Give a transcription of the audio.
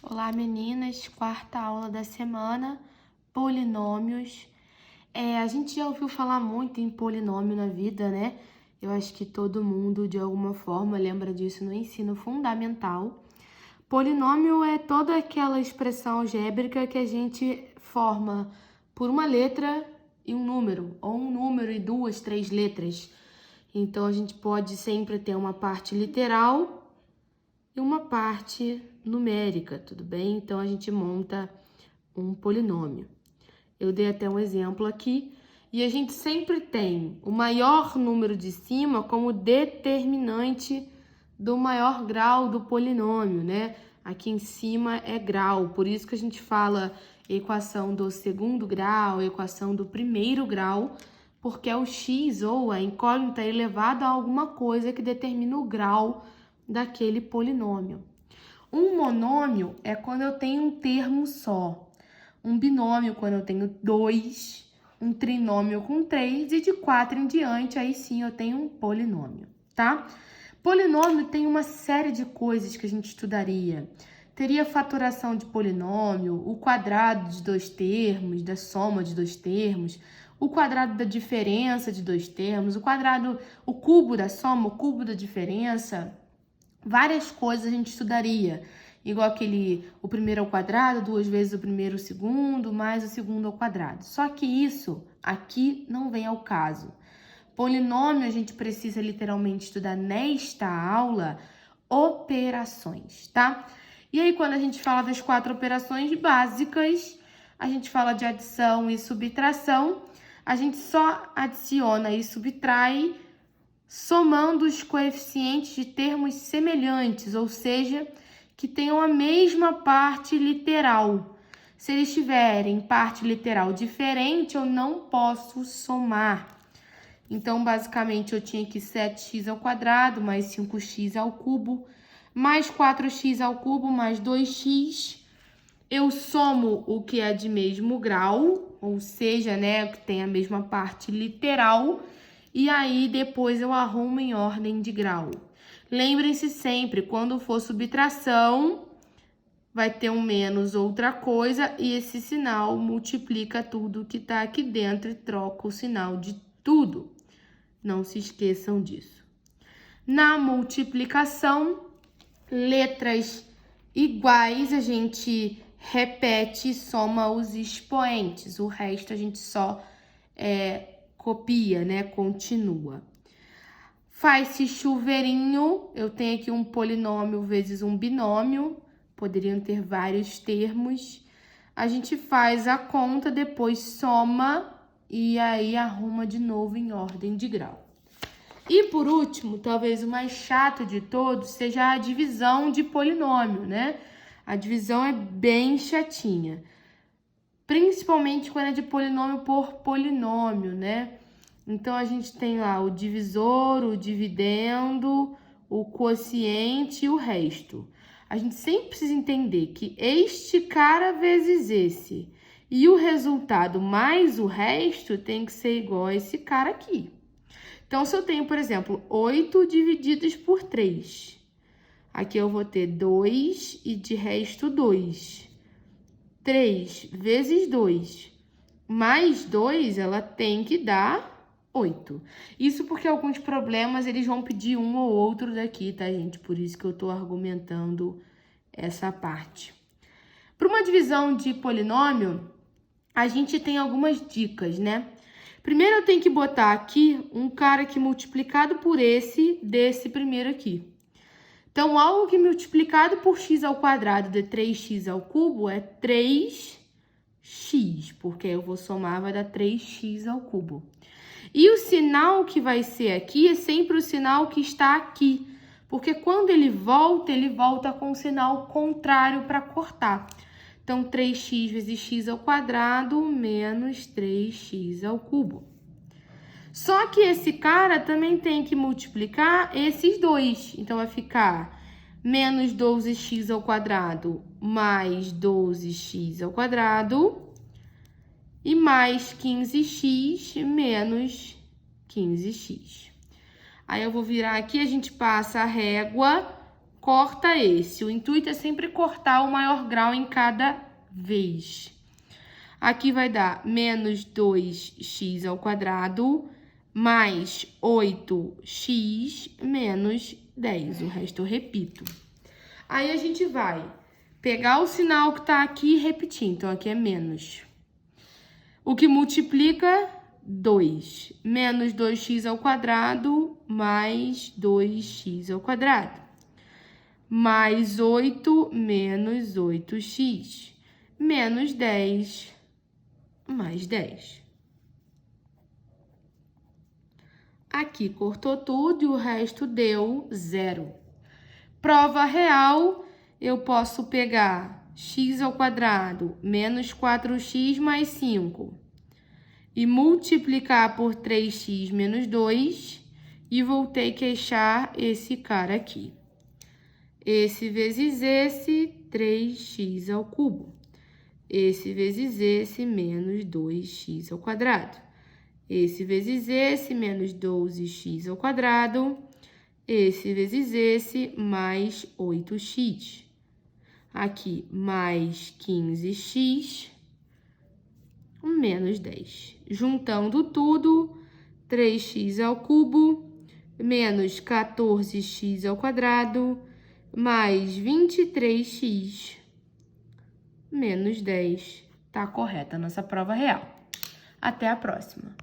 Olá, meninas. Quarta aula da semana, polinômios. A gente já ouviu falar muito em polinômio na vida, né? Eu acho que todo mundo, de alguma forma, lembra disso no ensino fundamental. Polinômio é toda aquela expressão algébrica que a gente forma por uma letra e um número, ou um número e duas, três letras. Então, a gente pode sempre ter uma parte literal e uma parte numérica, tudo bem? Então, a gente monta um polinômio. Eu dei até um exemplo aqui. E a gente sempre tem o maior número de cima como determinante do maior grau do polinômio, né? Aqui em cima é grau, por isso que a gente fala equação do segundo grau, equação do primeiro grau, porque é o x ou a incógnita elevado a alguma coisa que determina o grau daquele polinômio. Um monômio é quando eu tenho um termo só. Um binômio quando eu tenho dois, um trinômio com três e de 4 em diante, aí sim eu tenho um polinômio, tá? Polinômio tem uma série de coisas que a gente estudaria. Teria fatoração de polinômio, o quadrado de dois termos, da soma de dois termos, o quadrado da diferença de dois termos, o cubo da soma, o cubo da diferença. Várias coisas a gente estudaria, igual o primeiro ao quadrado, duas vezes o primeiro ao segundo, mais o segundo ao quadrado. Só que isso aqui não vem ao caso. Polinômio a gente precisa literalmente estudar nesta aula operações, tá? E aí quando a gente fala das 4 operações básicas, a gente fala de adição e subtração, a gente só adiciona e subtrai somando os coeficientes de termos semelhantes, ou seja, que tenham a mesma parte literal. Se eles tiverem parte literal diferente, eu não posso somar. Então, basicamente, eu tinha aqui 7x ao quadrado mais 5x ao cubo, mais 4x ao cubo, mais 2x. Eu somo o que é de mesmo grau, ou seja, né, que tem a mesma parte literal, e aí depois eu arrumo em ordem de grau. Lembrem-se sempre, quando for subtração, vai ter um menos outra coisa, e esse sinal multiplica tudo que tá aqui dentro e troca o sinal de tudo. Não se esqueçam disso. Na multiplicação, letras iguais a gente repete e soma os expoentes. O resto a gente só copia, né? Continua. Faz-se chuveirinho. Eu tenho aqui um polinômio vezes um binômio. Poderiam ter vários termos. A gente faz a conta, depois soma e aí arruma de novo em ordem de grau. E por último, talvez o mais chato de todos seja a divisão de polinômio, né? A divisão é bem chatinha. Principalmente quando é de polinômio por polinômio, né? Então, a gente tem lá o divisor, o dividendo, o quociente e o resto. A gente sempre precisa entender que este cara vezes esse e o resultado mais o resto tem que ser igual a esse cara aqui. Então, se eu tenho, por exemplo, 8 divididos por 3, aqui eu vou ter 2 e de resto 2. 3 vezes 2 mais 2, ela tem que dar 8. Isso porque alguns problemas, eles vão pedir um ou outro daqui, tá, gente? Por isso que eu tô argumentando essa parte. Para uma divisão de polinômio, a gente tem algumas dicas, né? Primeiro, eu tenho que botar aqui um cara que multiplicado por desse primeiro aqui. Então, algo que multiplicado por x ao quadrado de 3x ao cubo é 3x, porque eu vou somar, vai dar 3x ao cubo. E o sinal que vai ser aqui é sempre o sinal que está aqui, porque quando ele volta com o sinal contrário para cortar. Então, 3x vezes x ao quadrado menos 3x ao cubo. Só que esse cara também tem que multiplicar esses dois. Então, vai ficar menos 12x ao quadrado mais 12x ao quadrado e mais 15x menos 15x. Aí, eu vou virar aqui, a gente passa a régua, corta esse. O intuito é sempre cortar o maior grau em cada vez. Aqui vai dar menos 2x ao quadrado mais 8x menos 10. O resto eu repito. Aí a gente vai pegar o sinal que tá aqui e repetir. Então, aqui é menos. O que multiplica, 2. Menos 2x ao quadrado mais 2x ao quadrado. Mais 8 menos 8x. Menos 10 mais 10. Aqui cortou tudo e o resto deu 0. Prova real, eu posso pegar x ao quadrado menos 4x mais 5 e multiplicar por 3x menos 2 e vou ter que achar esse cara aqui. Esse vezes esse, 3x ao cubo. Esse vezes esse, menos 2x ao quadrado. Esse vezes esse, menos 12x ao quadrado. Esse vezes esse, mais 8x. Aqui, mais 15x, menos 10. Juntando tudo, 3x ao cubo, menos 14x ao quadrado, mais 23x, menos 10. Tá correta a nossa prova real. Até a próxima!